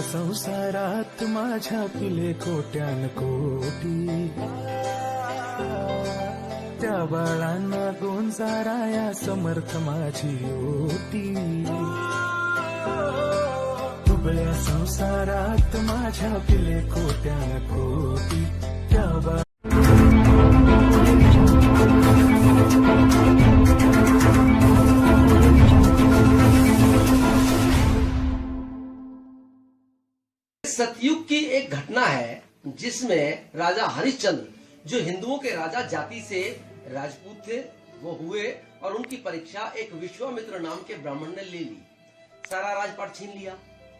संसारात माझ्या पिले कोट्यान कोटी, त्या बाळांना गोंजाराया समर्थ माझी ओटी. दुबळ्या संसारात माझ्या पिले कोट्यान कोटी, त्या सतयुग की एक घटना है जिसमें राजा हरिश्चंद्र जो हिंदुओं के राजा जाति से राजपूत थे वो हुए और उनकी परीक्षा एक विश्वामित्र नाम के ब्राह्मण ने ले ली. सारा राजपाट छीन लिया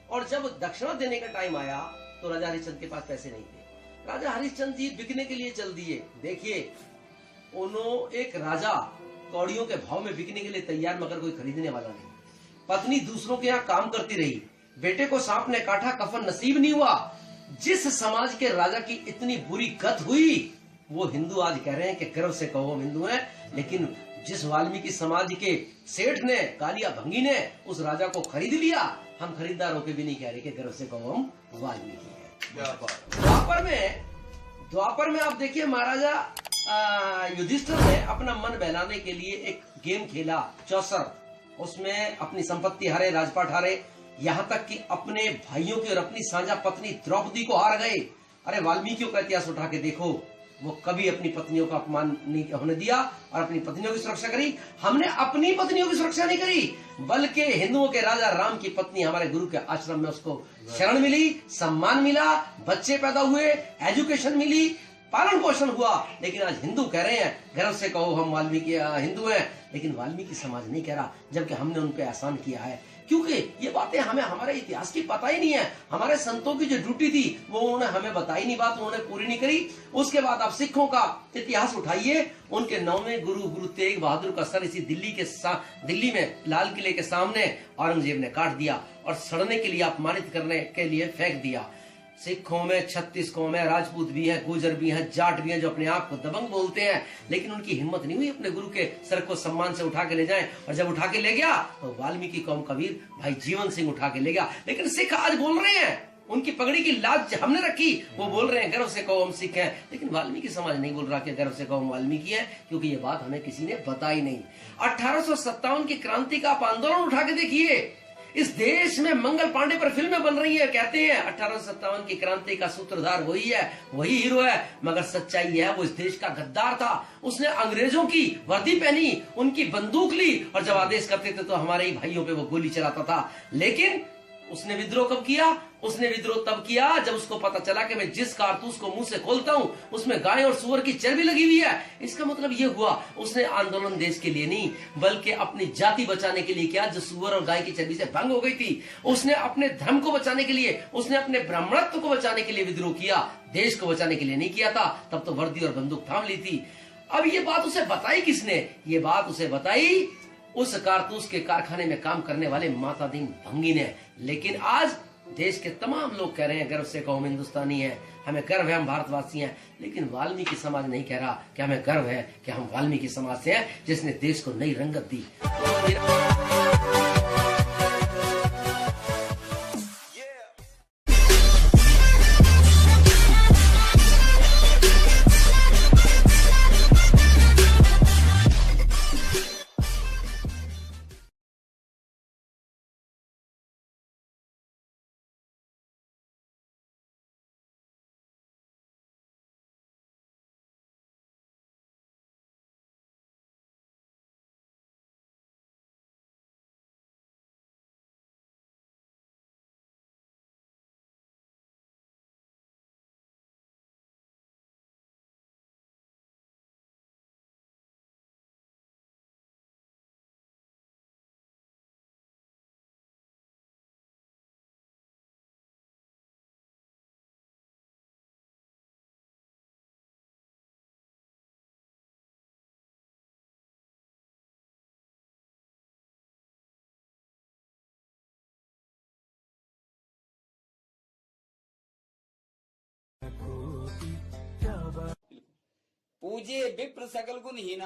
और जब दक्षिणा देने का टाइम आया तो राजा हरिश्चंद्र के पास पैसे नहीं थे. राजा हरिश्चंद्र जी बिकने के लिए चल दिए. देखिए उन्होंने एक राजा कौड़ियों के भाव में बिकने के लिए तैयार मगर कोई खरीदने वाला नहीं. पत्नी दूसरों के यहाँ काम करती रही. बेटे को सांप ने काटा, कफन नसीब नहीं हुआ. जिस समाज के राजा की इतनी बुरी गत हुई वो हिंदू आज कह रहे हैं कि गर्व से कहो हम हिंदू हैं, लेकिन जिस वाल्मीकि समाज के सेठ ने, कालिया भंगी ने उस राजा को खरीद लिया, हम खरीदार होकर भी नहीं कह रहे कि गर्व से कहो हम वाल्मीकि हैं. द्वापर में आप देखिए महाराजा युधिष्ठिर ने अपना मन बहलाने के लिए एक गेम खेला चौसर. उसमें अपनी संपत्ति हारे, राजपाट हारे, यहाँ तक कि अपने भाइयों की और अपनी साझा पत्नी द्रौपदी को हार गए. अरे वाल्मीकियों का इतिहास उठा के देखो, वो कभी अपनी पत्नियों का अपमान नहीं होने दिया और अपनी पत्नियों की सुरक्षा करी. हमने अपनी पत्नियों की सुरक्षा नहीं करी, बल्कि हिंदुओं के राजा राम की पत्नी हमारे गुरु के आश्रम में उसको शरण मिली, सम्मान मिला, बच्चे पैदा हुए, एजुकेशन मिली, पालन पोषण हुआ. लेकिन आज हिंदू कह रहे हैं गर्व से कहो हम वाल्मीकि हिंदू हैं, लेकिन वाल्मीकि समाज नहीं कह रहा, जबकि हमने उन पे एहसान किया है. क्योंकि ये बातें हमें हमारे इतिहास की पता ही नहीं है. हमारे संतों की जो ड्यूटी थी वो उन्होंने हमें बताई नहीं, बात उन्होंने पूरी नहीं करी. उसके बाद आप सिखों का इतिहास उठाइए. उनके 9वें गुरु तेग बहादुर का सर इसी दिल्ली में लाल किले के सामने औरंगजेब ने काट दिया और सड़ने के लिए, अपमानित करने के लिए फेंक दिया. सिखों में 36 कौम है, राजपूत भी है, गुर्जर भी है, जाट भी है, जो अपने आप को दबंग बोलते हैं, लेकिन उनकी हिम्मत नहीं हुई अपने गुरु के सर को सम्मान से उठा के ले जाएं. और जब उठा के ले गया तो वाल्मीकि कौम का वीर भाई जीवन सिंह उठा के ले गया. लेकिन सिख आज बोल रहे हैं, उनकी पगड़ी की लाज हमने रखी, वो बोल रहे हैं गर्व से कहो हम सिख हैं. लेकिन वाल्मीकि समाज नहीं बोल रहा कि गर्व से कहो हम वाल्मीकि हैं, क्योंकि ये बात हमें किसी ने बताई नहीं. 1857 की क्रांति का आप आंदोलन उठा के देखिए. इस देश में मंगल पांडे पर फिल्में बन रही है, कहते हैं 1857 की क्रांति का सूत्रधार वही है, वही हीरो है, मगर सच्चाई है वो इस देश का गद्दार था. उसने अंग्रेजों की वर्दी पहनी, उनकी बंदूक ली और जब आदेश करते थे तो हमारे ही भाइयों पे वो गोली चलाता था. लेकिन उसने विद्रोह कब किया? उसने विद्रोह तब किया जब उसको पता चला कि मैं जिस कारतूस को मुंह से खोलता हूं उसमें गाय और सुअर की चर्बी लगी हुई है. इसका मतलब ये हुआ उसने आंदोलन देश के लिए नहीं बल्कि अपनी जाति बचाने के लिए किया, जो सुअर और गाय की चर्बी से भंग हो गई थी. उसने अपने धर्म को बचाने के लिए, उसने अपने ब्राह्मणत्व को बचाने के लिए विद्रोह किया, देश को बचाने के लिए नहीं किया था. तब तो वर्दी और बंदूक थाम ली थी. अब ये बात उसे बताई किसने? ये बात उसे बताई उस कारतूस के कारखाने में काम करने वाले माता दीन भंगी ने. लेकिन आज देश के तमाम लोग कह रहे हैं गर्व से कहो हम हिंदुस्तानी हैं, हमें गर्व है हम भारतवासी हैं. लेकिन वाल्मीकि समाज नहीं कह रहा कि हमें गर्व है कि हम वाल्मीकि समाज से हैं, जिसने देश को नई रंगत दी. पूजे विप्र सकल गुण हीना,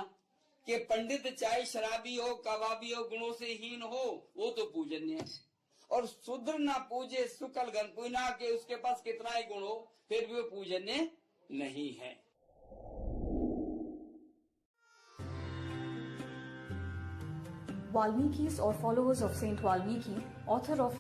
कि पंडित चाहे शराबी हो, कबाबी हो, गुणों से हीन हो, वो तो पूजनीय है. और शूद्र ना पूजे शुक्ल गण पुना के उसके पास कितना ही गुण हो फिर भी वो पूजनीय नहीं है। Valmikis or followers of Saint Valmiki, author of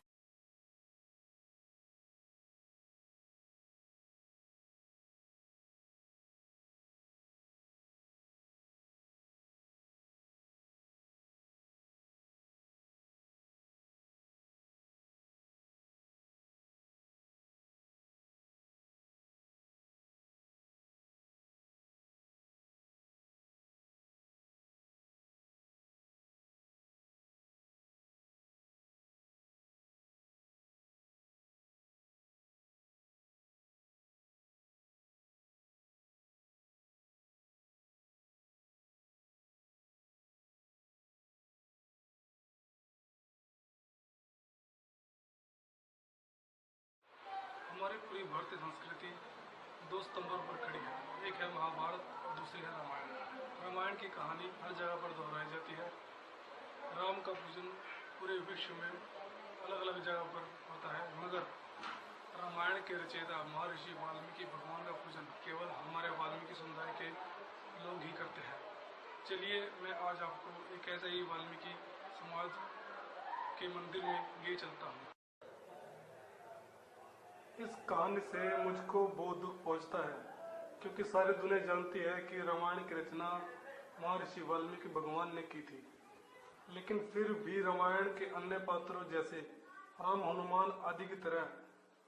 हमारी पूरी भारतीय संस्कृति दो स्तंभों पर खड़ी है। एक है महाभारत और दूसरी है रामायण। रामायण की कहानी हर जगह पर दोहराई जाती है। राम का पूजन पूरे विश्व में अलग अलग जगह पर होता है, मगर रामायण के रचयिता महर्षि वाल्मीकि भगवान का पूजन केवल हमारे वाल्मीकि समुदाय के लोग ही करते हैं। चलिए मैं आज आपको एक ऐसे ही वाल्मीकि समाज के मंदिर में ले चलता हूँ। इस कहानी से मुझको बहुत दुख पहुंचता है, क्योंकि सारी दुनिया जानती है कि रामायण की रचना महर्षि वाल्मीकि भगवान ने की थी। लेकिन फिर भी रामायण के अन्य पात्रों जैसे राम, हनुमान आदि की तरह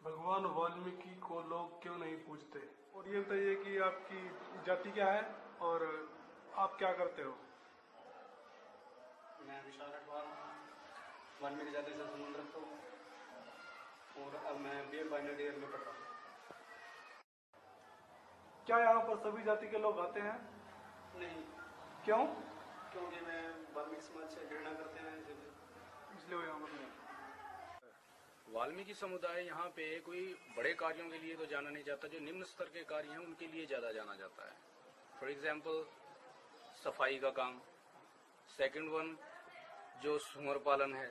भगवान वाल्मीकि को लोग क्यों नहीं पूजते। और ये बताइए कि आपकी जाति क्या है और आप क्या करते हो। मैं विशाल रटवाल वाल्मीकि जाति से संबंध रखता हूँ और अब मैं BA फाइनल ईयर में पढ़ रहा हूँ। क्या यहाँ पर सभी जाति के लोग आते हैं? नहीं, क्यों? क्योंकि मैं वाल्मीकि समाज से घृणा करते हैं, इसलिए वो यहाँ पर नहीं। वाल्मीकि समुदाय यहाँ पे कोई बड़े कार्यों के लिए तो जाना नहीं जाता, जो निम्न स्तर के कार्य हैं उनके लिए ज्यादा जाना जाता है। फॉर एग्जाम्पल सफाई का काम, सेकंड वन जो सुअर पालन है।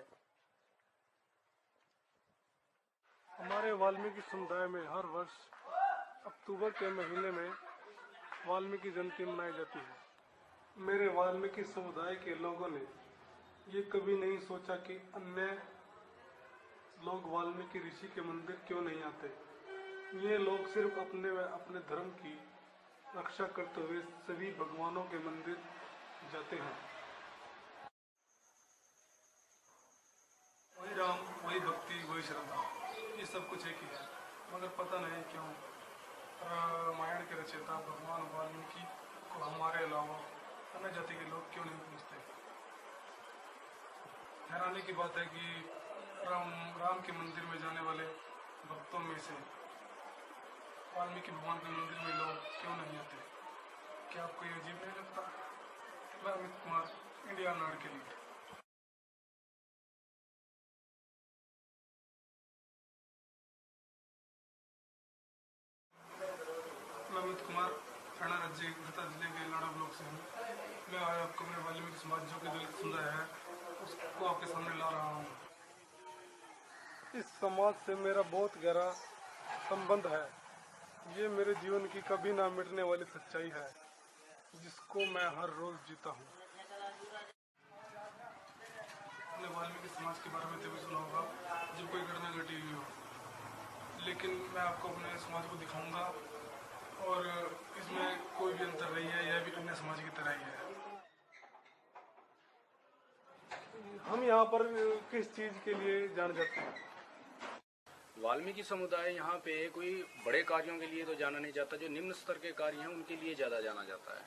हमारे वाल्मीकि समुदाय में हर वर्ष अक्टूबर के महीने में वाल्मीकि जयंती मनाई जाती है। मेरे वाल्मीकि समुदाय के लोगों ने ये कभी नहीं सोचा कि अन्य लोग वाल्मीकि ऋषि के मंदिर क्यों नहीं आते। ये लोग सिर्फ अपने व अपने धर्म की रक्षा करते हुए सभी भगवानों के मंदिर जाते हैं। वही राम, वही भक्ति, वही श्रद्धा, ये सब कुछ एक ही है। मगर पता नहीं क्यों रामायण के रचयिता भगवान वाल्मीकि को हमारे अलावा अन्य जाति के लोग क्यों नहीं पूजते। हैरानी की बात है कि राम के मंदिर में जाने वाले भक्तों में से वाल्मीकि भगवान के मंदिर में लोग क्यों नहीं आते। क्या आपको ये अजीब नहीं लगता? मैं अमित कुमार, इंडिया नाड़ के लिए। मैं अमित कुमार, थाना राज्य गृहता जिले के लाड़ा ब्लॉक से हूँ। मैं आज आपको अपने वाल्मीकि समाज जो कि दलित समुदाय है उसको आपके सामने ला रहा हूँ। इस समाज से मेरा बहुत गहरा संबंध है। ये मेरे जीवन की कभी ना मिटने वाली सच्चाई है, जिसको मैं हर रोज जीता हूँ। अपने वाल्मीकि समाज के बारे में तभी सुना होगा जब कोई घटना घटी हुई हो, लेकिन मैं आपको अपने समाज को दिखाऊंगा और इसमें कोई भी अंतर नहीं है, यह भी अन्य समाज की तरह ही है। हम यहाँ पर किस चीज के लिए जाने जाते हैं? वाल्मीकि समुदाय यहाँ पे कोई बड़े कार्यों के लिए तो जाना नहीं जाता, जो निम्न स्तर के कार्य हैं उनके लिए ज्यादा जाना जाता है।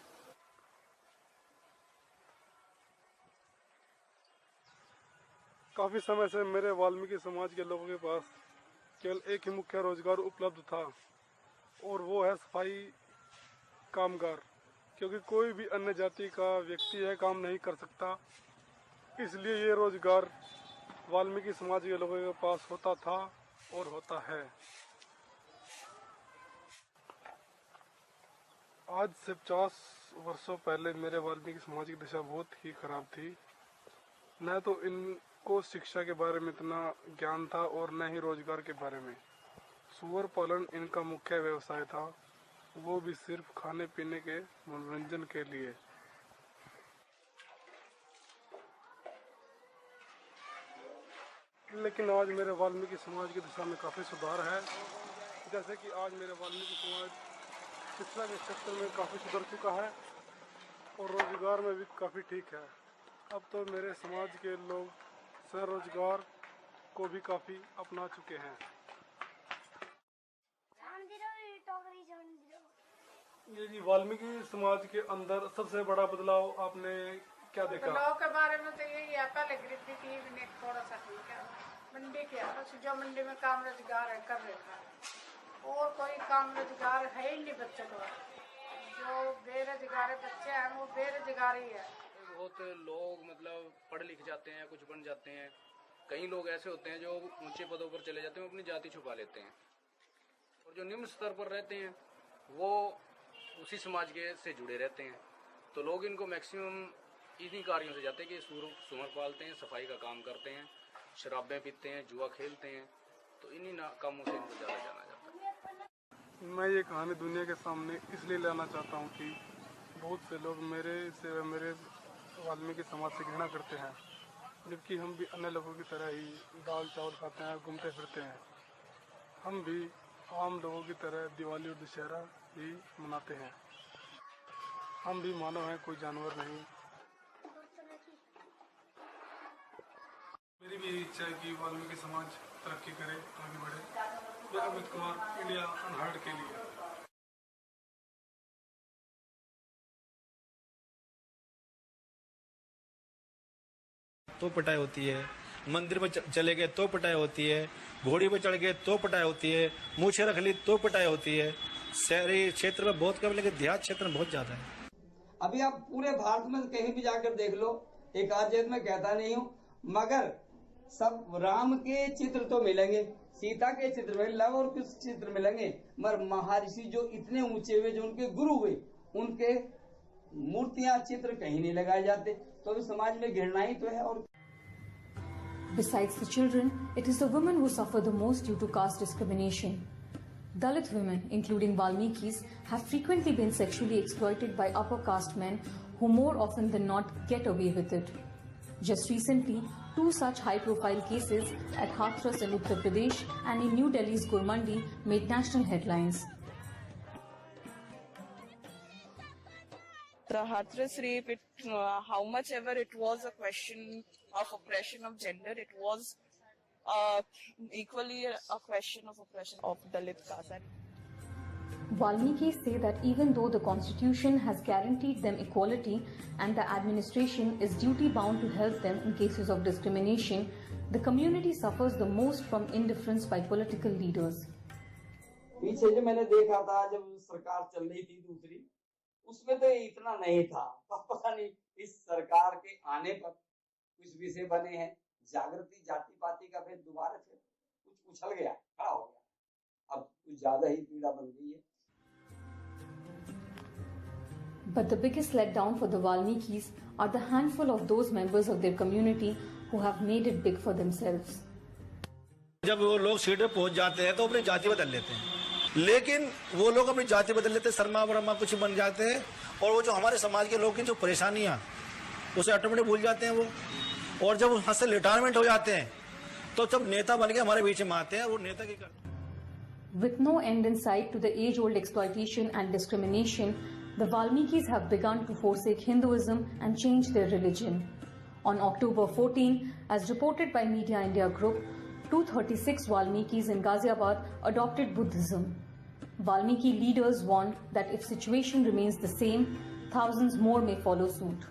काफी समय से मेरे वाल्मीकि समाज के लोगों के पास केवल एक ही मुख्य रोजगार उपलब्ध था और वो है सफाई कामगार, क्योंकि कोई भी अन्य जाति का व्यक्ति यह काम नहीं कर सकता। इसलिए ये रोजगार वाल्मीकि समाज के लोगों के पास होता था और होता है। आज से 50 वर्षों पहले मेरे वाल्मीकि समाज की दशा बहुत ही खराब थी। न तो इन को शिक्षा के बारे में इतना ज्ञान था और न ही रोजगार के बारे में। सूअर पालन इनका मुख्य व्यवसाय था, वो भी सिर्फ खाने पीने के मनोरंजन के लिए। लेकिन आज मेरे वाल्मीकि समाज की दिशा में काफ़ी सुधार है। जैसे कि आज मेरे वाल्मीकि समाज शिक्षा के क्षेत्र में काफ़ी सुधर चुका है और रोजगार में भी काफ़ी ठीक है। अब तो मेरे समाज के लोग स्वरोजगार को भी काफ़ी अपना चुके हैं। ये जी वाल्मीकि समाज के अंदर सबसे बड़ा बदलाव आपने क्या देखा? बदलाव के बारे में तो यही है, पहले गरीबी थी, थोड़ा सा ठीक है। मंडी के जो मंडी में काम रोजगार है कर रहा है, और कोई काम रोजगार है ही नहीं बच्चों को। जो बेरोजगार बच्चे हैं वो बेरोजगार ही है। बहुत लोग मतलब पढ़ लिख जाते हैं, कुछ बन जाते हैं। कई लोग ऐसे होते हैं जो ऊंचे पदों पर चले जाते हैं, अपनी जाति छुपा लेते हैं, और जो निम्न स्तर पर रहते हैं वो उसी समाज के से जुड़े रहते हैं। तो लोग इनको मैक्सिमम इन्हीं कार्यों से जाते हैं कि सुअर पालते हैं, सफाई का काम करते हैं, शराबें पीते हैं, जुआ खेलते हैं, तो इन्हीं कामों से इनको ज़्यादा जाना जाता है। मैं ये कहानी दुनिया के सामने इसलिए लाना चाहता हूँ कि बहुत से लोग मेरे वाल्मीकि समाज से घृणा करते हैं, जबकि हम भी अन्य लोगों की तरह ही दाल चावल खाते हैं, घूमते फिरते हैं। हम भी आम लोगों की तरह दिवाली और दशहरा ही मनाते हैं। हम भी मानव हैं, कोई जानवर नहीं। मेरी भी इच्छा है कि वाल्मीकि समाज तरक्की करे, आगे बढ़े। मैं अमित कुमार, इंडिया अनहर्ड के लिए। तो पिटाई होती है, मंदिर में चले गए तो पिटाई होती है, घोड़ी पे चढ़ गए तो पिटाई होती है, मूछें रख ली तो पिटाई होती है। शहरी क्षेत्र में बहुत कम, लेकिन देहात क्षेत्र में बहुत ज्यादा है। अभी आप पूरे भारत में कहीं भी जाकर देख लो, एक आध जगह में कहता नहीं हूँ, मगर सब राम के चित्र तो मिलेंगे, सीता के चित्र मिलेंगे, लव और कुछ चित्र मिलेंगे, मगर महर्षि जो इतने ऊंचे हुए, जो उनके गुरु हुए, उनके मूर्तियां चित्र कहीं नहीं लगाए जाते। तो समाज में घृणा ही तो है। और Besides the children, it is the women who suffer the most due to caste discrimination. Dalit women, including Valmikis, have frequently been sexually exploited by upper caste men who more often than not get away with it. Just recently, 2 such high-profile cases at Hathras in Uttar Pradesh and in New Delhi's Gurmandi made national headlines. The Hathras rape, how much ever it was a question of oppression of gender, it was equally a question of oppression of Dalit caste. Valmikis say that even though the constitution has guaranteed them equality and the administration is duty bound to help them in cases of discrimination, the community suffers the most from indifference by political leaders. पीछे जो मैंने देखा था जब सरकार चल रही थी दूसरी, उसमें तो इतना नहीं था। पता नहीं इस सरकार के आने पर कुछ विषय बने हैं, जागृति जाति पाति का फिर दोबारा से कुछ उछल गया, खड़ा हो गया, अब कुछ ज्यादा ही पीड़ा बन गई है। But the biggest letdown for the Valmikis are the handful of those members of their community who have made it big for themselves. जब वो लोग सीट पे पहुंच जाते हैं तो अपनी जाति बदल लेते हैं, लेकिन वो लोग अपनी जाति बदल लेते, शर्मा वर्मा कुछ बन जाते हैं, और वो जो हमारे समाज के लोग की जो परेशानियां, उसे ऑटोमेटिक भूल जाते हैं वो। और जब वहां से रिटायरमेंट हो जाते हैं तो जब नेता बन के हमारे बीच में आते हैं, वो नेता की With no end in sight to the age-old exploitation and discrimination, the Valmikis have begun to forsake Hinduism and change their religion. On October 14, as reported by Media India Group, 236 Valmikis in Ghaziabad adopted Buddhism. Valmiki leaders warned that if situation remains the same, thousands more may follow suit.